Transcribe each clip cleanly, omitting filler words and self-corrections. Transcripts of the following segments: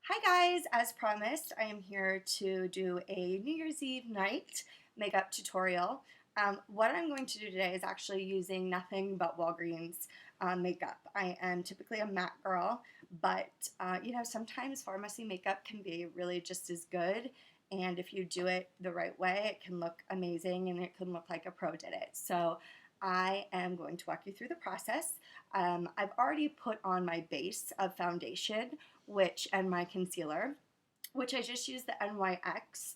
Hi guys, as promised, I am here to do a New Year's Eve night makeup tutorial. What I'm going to do today is actually using nothing but Walgreens makeup. I am typically a matte girl, but sometimes pharmacy makeup can be really just as good. And if you do it the right way, it can look amazing and it can look like a pro did it. So I am going to walk you through the process. I've already put on my base of foundation and my concealer, which I just used the NYX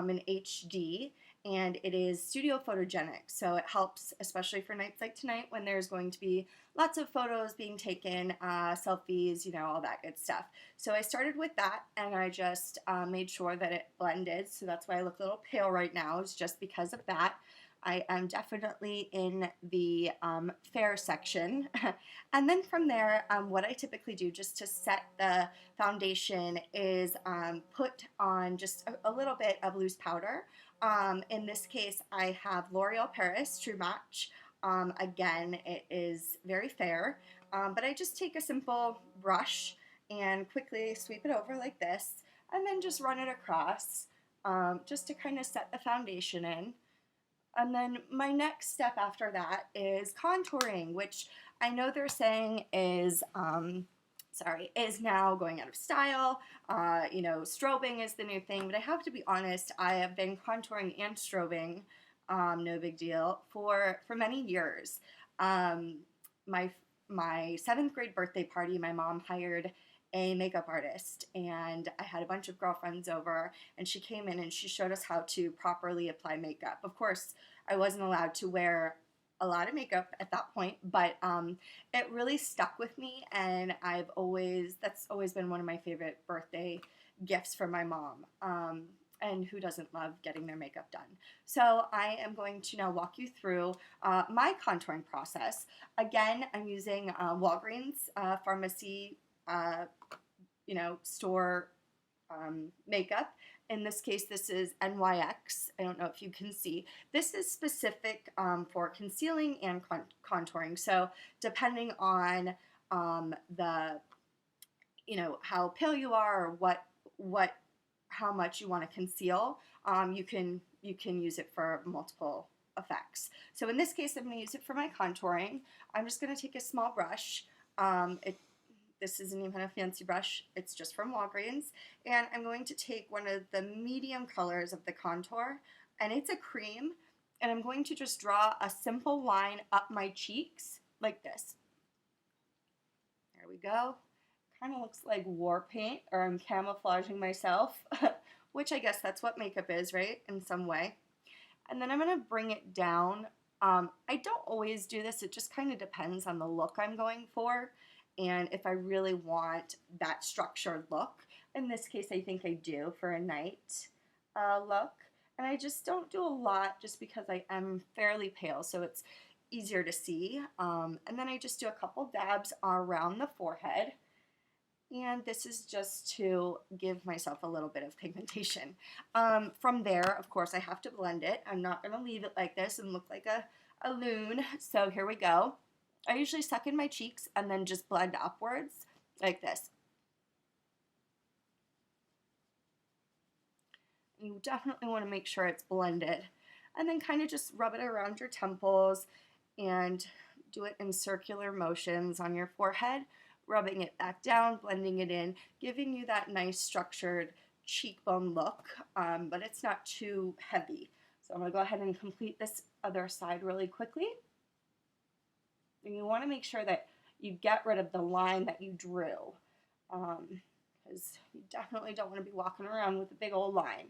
in HD, and it is studio photogenic, so it helps especially for nights like tonight when there's going to be lots of photos being taken, selfies, all that good stuff. So I started with that, and I just made sure that it blended, so that's why I look a little pale right now, is just because of that. I am definitely in the fair section. And then from there, what I typically do just to set the foundation is put on just a little bit of loose powder. In this case, I have L'Oreal Paris True Match. Again, it is very fair, but I just take a simple brush and quickly sweep it over like this, and then just run it across just to kind of set the foundation in. And then my next step after that is contouring, which I know they're saying is now going out of style. Strobing is the new thing, but I have to be honest, I have been contouring and strobing, no big deal, for many years. My seventh grade birthday party, my mom hired a makeup artist, and I had a bunch of girlfriends over, and she came in and she showed us how to properly apply makeup. Of course, I wasn't allowed to wear a lot of makeup at that point, but it really stuck with me, and that's always been one of my favorite birthday gifts from my mom. And who doesn't love getting their makeup done? So I am going to now walk you through my contouring process. Again, I'm using Walgreens pharmacy store makeup. In this case, this is NYX. I don't know if you can see. This is specific for concealing and contouring. So depending on how pale you are or how much you want to conceal, you can use it for multiple effects. So in this case, I'm going to use it for my contouring. I'm just going to take a small brush. This isn't even a fancy brush, it's just from Walgreens. And I'm going to take one of the medium colors of the contour, and it's a cream, and I'm going to just draw a simple line up my cheeks like this. There we go. Kind of looks like war paint, or I'm camouflaging myself, which I guess that's what makeup is, right? In some way. And then I'm going to bring it down. I don't always do this, it just kind of depends on the look I'm going for. And if I really want that structured look, in this case I think I do for a night look. And I just don't do a lot just because I am fairly pale, so it's easier to see. And then I just do a couple dabs around the forehead. And this is just to give myself a little bit of pigmentation. From there, of course, I have to blend it. I'm not going to leave it like this and look like a loon. So here we go. I usually suck in my cheeks and then just blend upwards like this. You definitely want to make sure it's blended. And then kind of just rub it around your temples and do it in circular motions on your forehead, rubbing it back down, blending it in, giving you that nice structured cheekbone look, but it's not too heavy. So I'm going to go ahead and complete this other side really quickly. And you want to make sure that you get rid of the line that you drew, because you definitely don't want to be walking around with a big old line.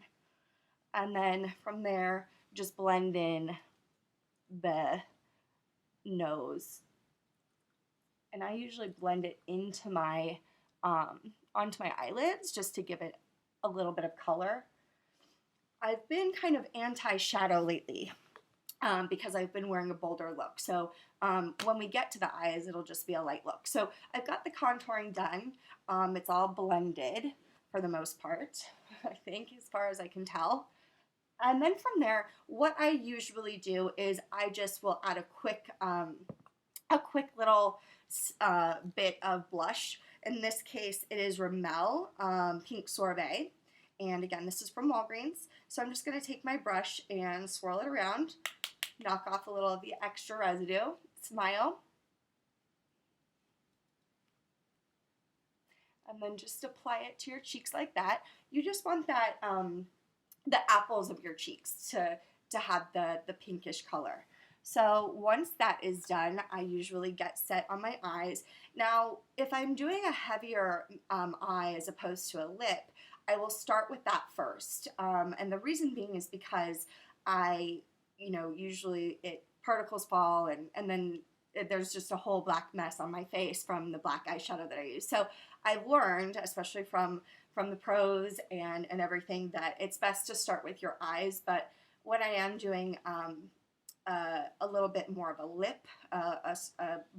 And then from there, just blend in the nose. And I usually blend it into my onto my eyelids just to give it a little bit of color. I've been kind of anti-shadow lately. Because I've been wearing a bolder look. So when we get to the eyes, it'll just be a light look. So I've got the contouring done. It's all blended for the most part, I think, as far as I can tell. And then from there, what I usually do is I just will add a quick little bit of blush. In this case, it is Rimmel Pink Sorbet. And again, this is from Walgreens. So I'm just going to take my brush and swirl it around, knock off a little of the extra residue, smile, and then just apply it to your cheeks like that. You just want that, the apples of your cheeks to have the pinkish color. So once that is done, I usually get set on my eyes. Now, if I'm doing a heavier eye as opposed to a lip, I will start with that first. And the reason being is because usually particles fall and then there's just a whole black mess on my face from the black eyeshadow that I use. So I've learned, especially from the pros and everything, that it's best to start with your eyes. But when I am doing a little bit more of a lip, a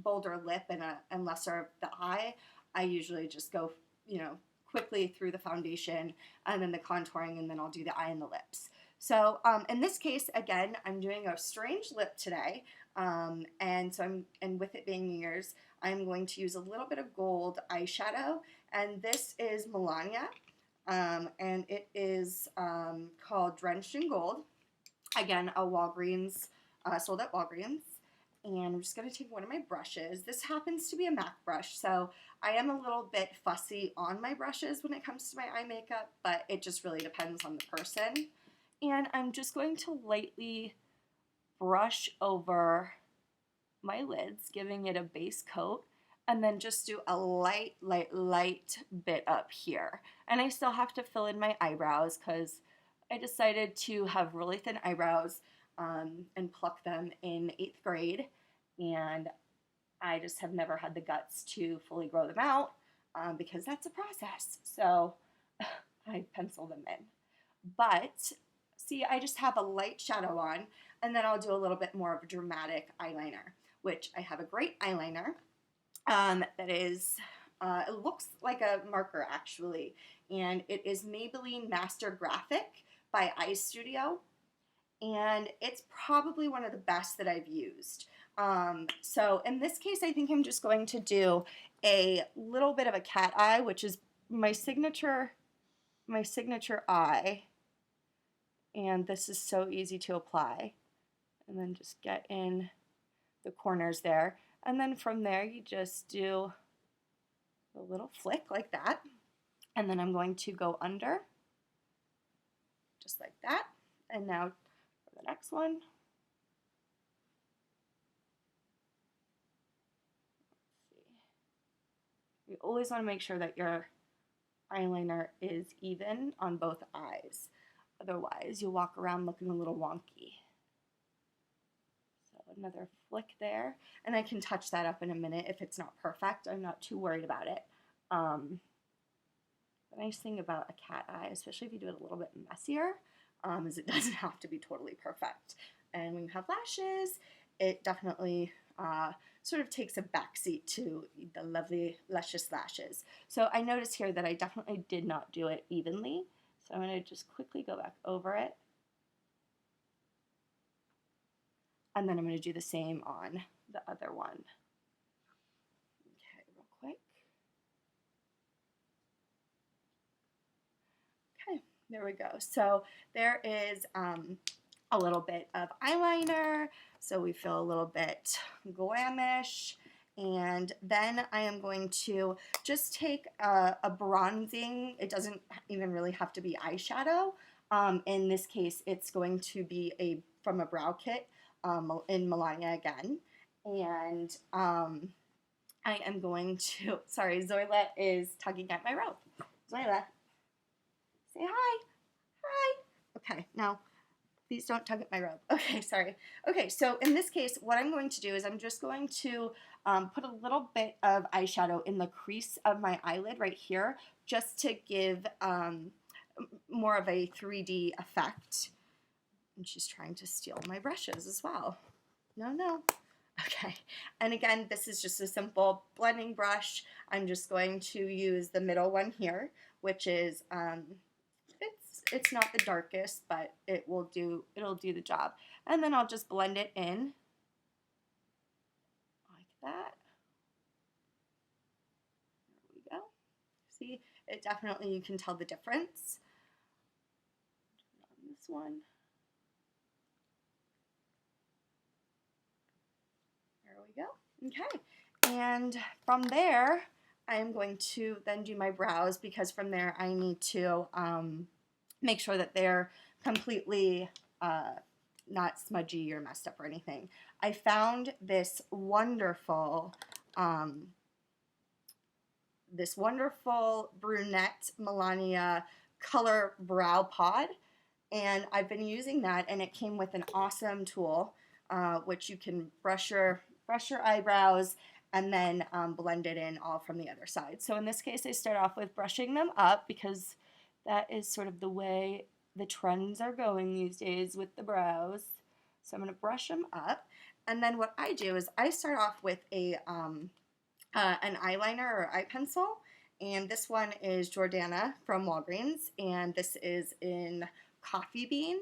bolder lip and lesser of the eye, I usually just go, quickly through the foundation and then the contouring, and then I'll do the eye and the lips. So in this case, again, I'm doing a strange lip today, and with it being New Year's, I'm going to use a little bit of gold eyeshadow, and this is Melania, and it is called Drenched in Gold. Again, a Walgreens, sold at Walgreens. And I'm just going to take one of my brushes. This happens to be a MAC brush, so I am a little bit fussy on my brushes when it comes to my eye makeup, but it just really depends on the person. And I'm just going to lightly brush over my lids, giving it a base coat, and then just do a light bit up here. And I still have to fill in my eyebrows because I decided to have really thin eyebrows and pluck them in 8th grade, and I just have never had the guts to fully grow them out because that's a process. So I pencil them in. But see, I just have a light shadow on, and then I'll do a little bit more of a dramatic eyeliner, which I have a great eyeliner that is, it looks like a marker actually, and it is Maybelline Master Graphic by Eye Studio. And it's probably one of the best that I've used. So in this case, I think I'm just going to do a little bit of a cat eye, which is my signature eye. And this is so easy to apply. And then just get in the corners there. And then from there, you just do a little flick like that. And then I'm going to go under, just like that. And now the next one. Let's see. You always want to make sure that your eyeliner is even on both eyes. Otherwise, you'll walk around looking a little wonky. So another flick there. And I can touch that up in a minute if it's not perfect. I'm not too worried about it. The nice thing about a cat eye, especially if you do it a little bit messier, is it doesn't have to be totally perfect. And when you have lashes, it definitely sort of takes a backseat to the lovely, luscious lashes. So I noticed here that I definitely did not do it evenly. So I'm going to just quickly go back over it. And then I'm going to do the same on the other one. Okay, real quick. Okay, there we go. So there is a little bit of eyeliner, so we feel a little bit glamish. And then I am going to just take a bronzing, it doesn't even really have to be eyeshadow. In this case, it's going to be from a brow kit in Melania again. And I am going to, sorry, Zoila is tugging at my robe. Zoila, say hi. Hi. Okay, now please don't tug at my robe. Okay, sorry. Okay, so in this case, what I'm going to do is I'm just going to put a little bit of eyeshadow in the crease of my eyelid right here, just to give more of a 3D effect. And she's trying to steal my brushes as well. No, no. Okay, and again, this is just a simple blending brush. I'm just going to use the middle one here, which is it's not the darkest, but it'll do the job. And then I'll just blend it in like that. There we go. See, it definitely, you can tell the difference. On this one. There we go. Okay. And from there, I'm going to then do my brows, because from there I need to make sure that they're completely not smudgy or messed up or anything. I found this wonderful brunette Melania color brow pod, and I've been using that, and it came with an awesome tool which you can brush your eyebrows and then blend it in all from the other side. So in this case, I start off with brushing them up, because that is sort of the way the trends are going these days with the brows. So I'm going to brush them up, and then what I do is I start off with an eyeliner or eye pencil, and this one is Jordana from Walgreens, and this is in Coffee Bean,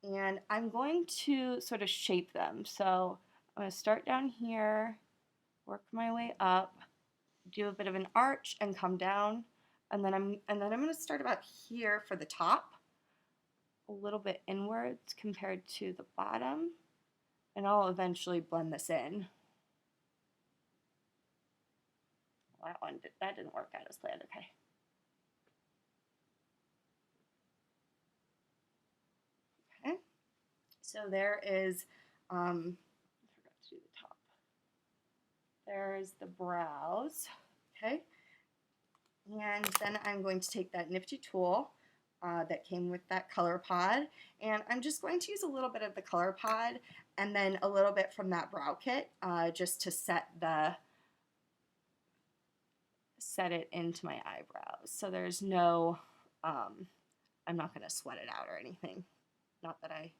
and I'm going to sort of shape them. So I'm going to start down here, work my way up, do a bit of an arch, and come down, and then I'm going to start about here for the top, a little bit inwards compared to the bottom, and I'll eventually blend this in. That didn't work out as planned. Okay. Okay. So there is, I forgot to do the top. There's the brows. Okay. And then I'm going to take that nifty tool that came with that color pod, and I'm just going to use a little bit of the color pod and then a little bit from that brow kit just to set it into my eyebrows. So there's no, I'm not going to sweat it out or anything. Not that I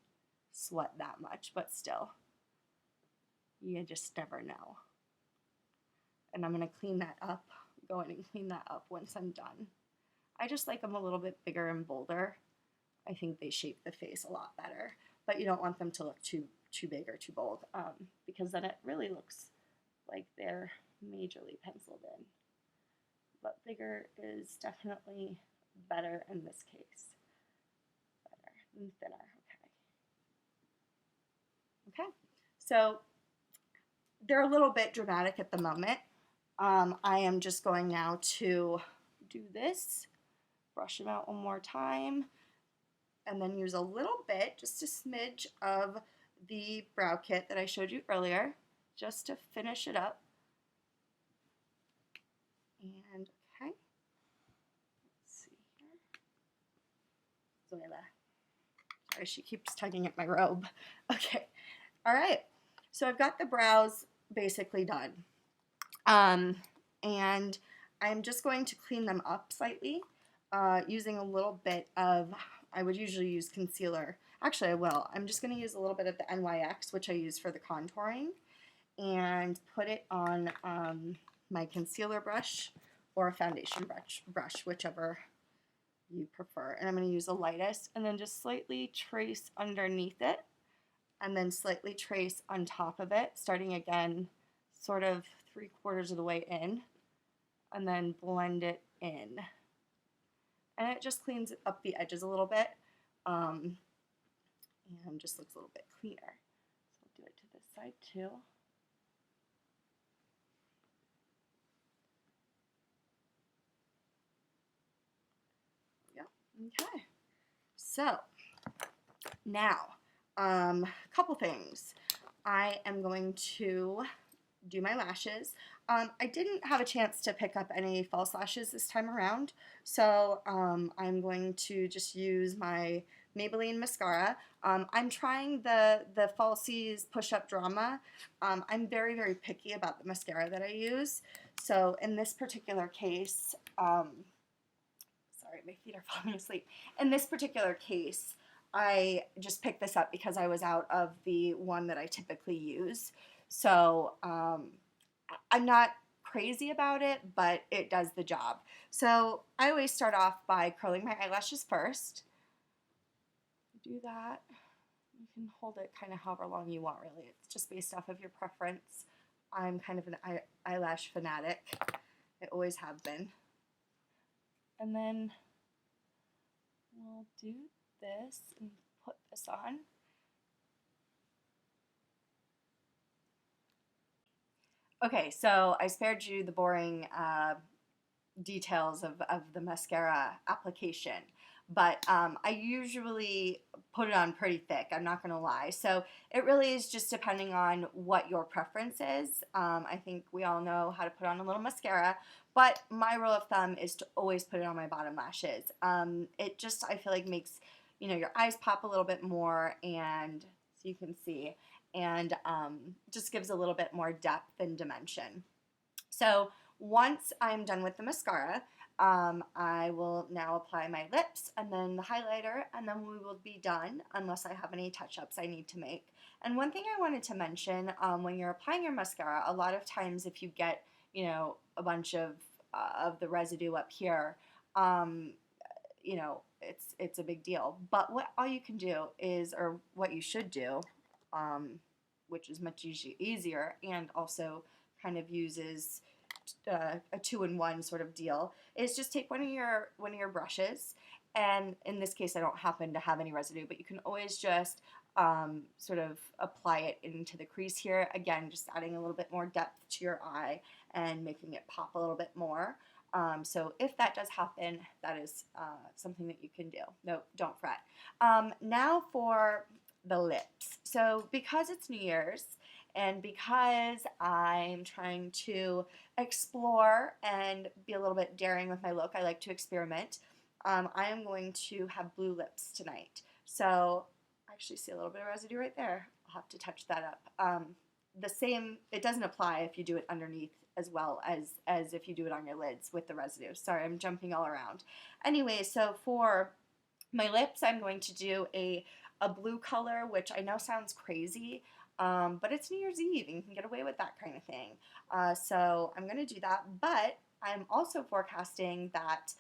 sweat that much, but still, you just never know. And I'm going to clean that up, go in and clean that up once I'm done. I just like them a little bit bigger and bolder. I think they shape the face a lot better, but you don't want them to look too big or too bold, because then it really looks like they're majorly penciled in. But bigger is definitely better in this case. Better and thinner. Okay. Okay. So they're a little bit dramatic at the moment. I am just going now to do this, brush them out one more time, and then use a little bit, just a smidge of the brow kit that I showed you earlier, just to finish it up. And okay, let's see here. Zoila. Sorry, she keeps tugging at my robe. Okay, all right. So I've got the brows basically done. And I'm just going to clean them up slightly using a little bit of, I would usually use concealer. Actually, I will. I'm just going to use a little bit of the NYX, which I use for the contouring, and put it on my concealer brush or a foundation brush, whichever you prefer. And I'm going to use the lightest, and then just slightly trace underneath it, and then slightly trace on top of it, starting again sort of 3/4 of the way in, and then blend it in. And it just cleans up the edges a little bit, and just looks a little bit cleaner. So I'll do it to this side too. Okay, so now a couple things. I am going to do my lashes. I didn't have a chance to pick up any false lashes this time around, so I'm going to just use my Maybelline mascara. I'm trying the Falsies Push Up Drama. I'm very, very picky about the mascara that I use, so in this particular case, sorry, my feet are falling asleep. In this particular case, I just picked this up because I was out of the one that I typically use. So I'm not crazy about it, but it does the job. So I always start off by curling my eyelashes first. Do that. You can hold it kind of however long you want, really. It's just based off of your preference. I'm kind of an eyelash fanatic. I always have been. And then we'll do this and put this on. Okay, so I spared you the boring details of the mascara application, but I usually put it on pretty thick, I'm not going to lie. So it really is just depending on what your preference is. I think we all know how to put on a little mascara, but my rule of thumb is to always put it on my bottom lashes. It just, I feel like, makes, your eyes pop a little bit more, and so you can see, and just gives a little bit more depth and dimension. So once I'm done with the mascara, I will now apply my lips and then the highlighter, and then we will be done unless I have any touch-ups I need to make. And one thing I wanted to mention, when you're applying your mascara, a lot of times if you get, a bunch of the residue up here, it's a big deal. But what all you can do is, or what you should do, which is much easier and also kind of uses a two-in-one sort of deal, is just take one of your brushes, and in this case I don't happen to have any residue, but you can always just sort of apply it into the crease here, again just adding a little bit more depth to your eye and making it pop a little bit more. So if that does happen, that is something that you can do. No, don't fret. Now for the lips. So because it's New Year's, and because I'm trying to explore and be a little bit daring with my look, I like to experiment, I am going to have blue lips tonight. So I actually see a little bit of residue right there. I'll have to touch that up. The same, it doesn't apply if you do it underneath as well as if you do it on your lids with the residue. Sorry, I'm jumping all around. Anyway, so for my lips, I'm going to do a blue color, which I know sounds crazy, but it's New Year's Eve and you can get away with that kind of thing. So I'm going to do that, but I'm also forecasting that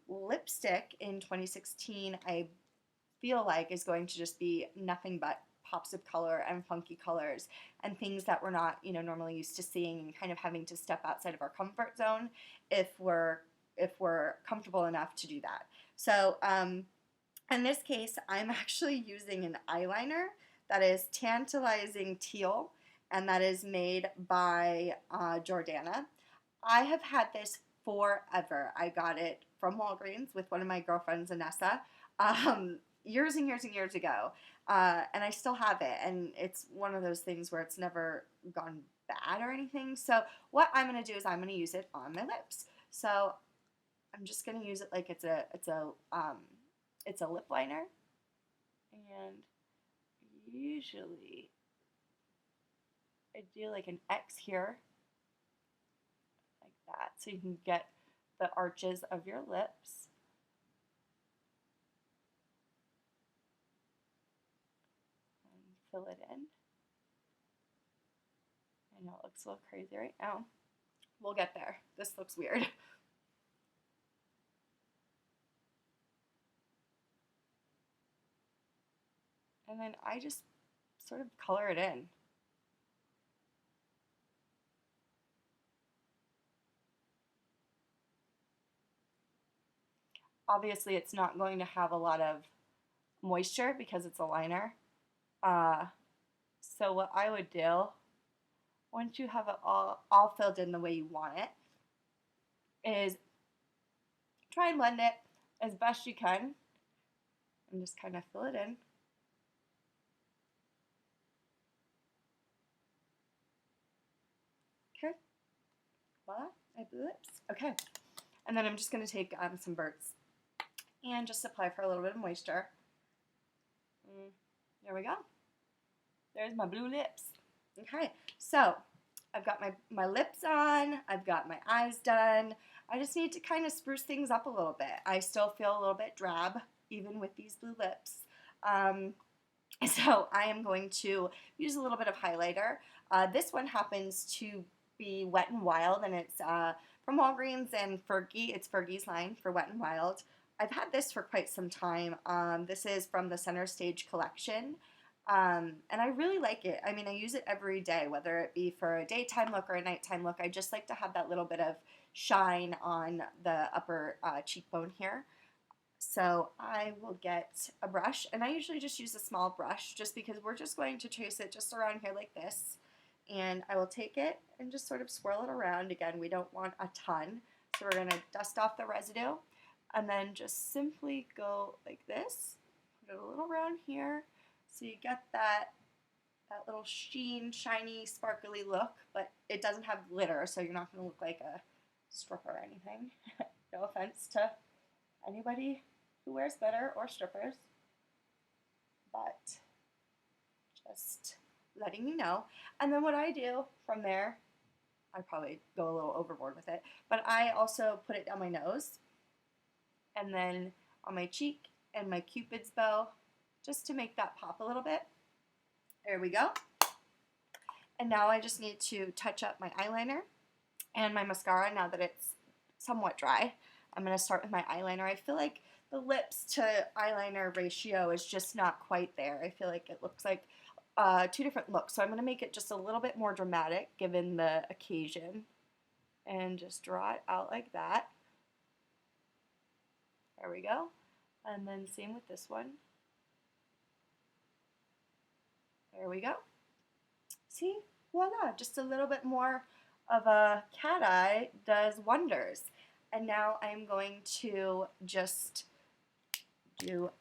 lipstick in 2016, I feel like, is going to just be nothing but pops of color and funky colors and things that we're not, normally used to seeing, and kind of having to step outside of our comfort zone if we're comfortable enough to do that. So in this case, I'm actually using an eyeliner that is tantalizing teal, and that is made by Jordana. I have had this forever. I got it from Walgreens with one of my girlfriends, Anessa, years and years and years ago, and I still have it, and it's one of those things where it's never gone bad or anything. So what I'm going to do is I'm going to use it on my lips. So I'm just going to use it like it's a lip liner, and usually I do like an X here, like that, so you can get the arches of your lips. And fill it in. I know it looks a little crazy right now. We'll get there. This looks weird. And then I just sort of color it in. Obviously, it's not going to have a lot of moisture because it's a liner. So what I would do, once you have it all filled in the way you want it, is try and blend it as best you can and just kind of fill it in. Okay, voila, I have blue lips. Okay, and then I'm just going to take some Burt's and just apply for a little bit of moisture. There we go. There's my blue lips. Okay, so I've got my lips on, I've got my eyes done. I just need to kind of spruce things up a little bit. I still feel a little bit drab, even with these blue lips. So I am going to use a little bit of highlighter. This one happens to be Wet n Wild, and it's from Walgreens and Fergie. It's Fergie's line for Wet n Wild. I've had this for quite some time. This is from the Center Stage collection. And I really like it. I mean, I use it every day, whether it be for a daytime look or a nighttime look. I just like to have that little bit of shine on the upper cheekbone here. So I will get a brush, and I usually just use a small brush just because we're just going to trace it just around here like this. And I will take it and just sort of swirl it around. Again, we don't want a ton, so we're going to dust off the residue and then just simply go like this. Put it a little around here so you get that little sheen, shiny, sparkly look, but it doesn't have glitter, so you're not going to look like a stripper or anything. No offense to anybody who wears glitter or strippers, but just letting you know. And then what I do from there, I probably go a little overboard with it, but I also put it down my nose and then on my cheek and my Cupid's bow just to make that pop a little bit. There we go. And now I just need to touch up my eyeliner and my mascara now that it's somewhat dry. I'm going to start with my eyeliner. I feel like the lips to eyeliner ratio is just not quite there. I feel like it looks like two different looks. So I'm going to make it just a little bit more dramatic given the occasion. And just draw it out like that. There we go. And then same with this one. There we go. See? Voila! Just a little bit more of a cat eye does wonders. And now I'm going to just do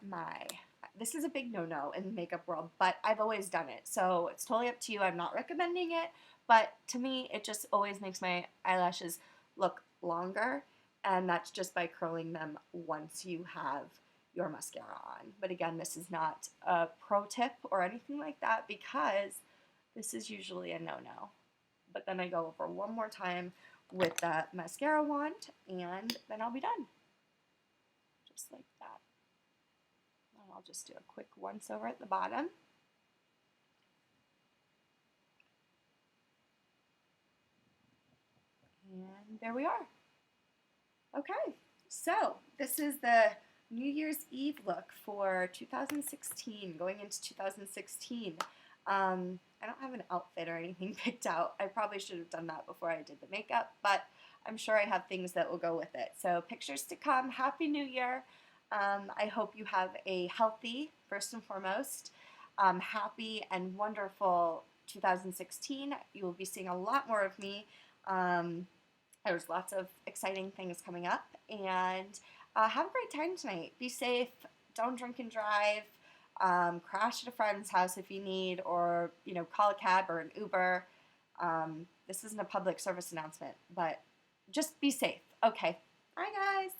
this is a big no-no in the makeup world, but I've always done it. So it's totally up to you. I'm not recommending it, but to me, it just always makes my eyelashes look longer. And that's just by curling them once you have your mascara on. But again, this is not a pro tip or anything like that because this is usually a no-no. But then I go over one more time with the mascara wand, and then I'll be done. Just like that. And I'll just do a quick once over at the bottom. And there we are. Okay, so this is the New Year's Eve look for 2016, going into 2016. I don't have an outfit or anything picked out. I probably should have done that before I did the makeup, but I'm sure I have things that will go with it. So pictures to come. Happy New Year. I hope you have a healthy, first and foremost, happy and wonderful 2016. You will be seeing a lot more of me. There's lots of exciting things coming up, and have a great time tonight. Be safe. Don't drink and drive. Crash at a friend's house if you need, or call a cab or an Uber. This isn't a public service announcement, but just be safe. Okay. Bye, guys.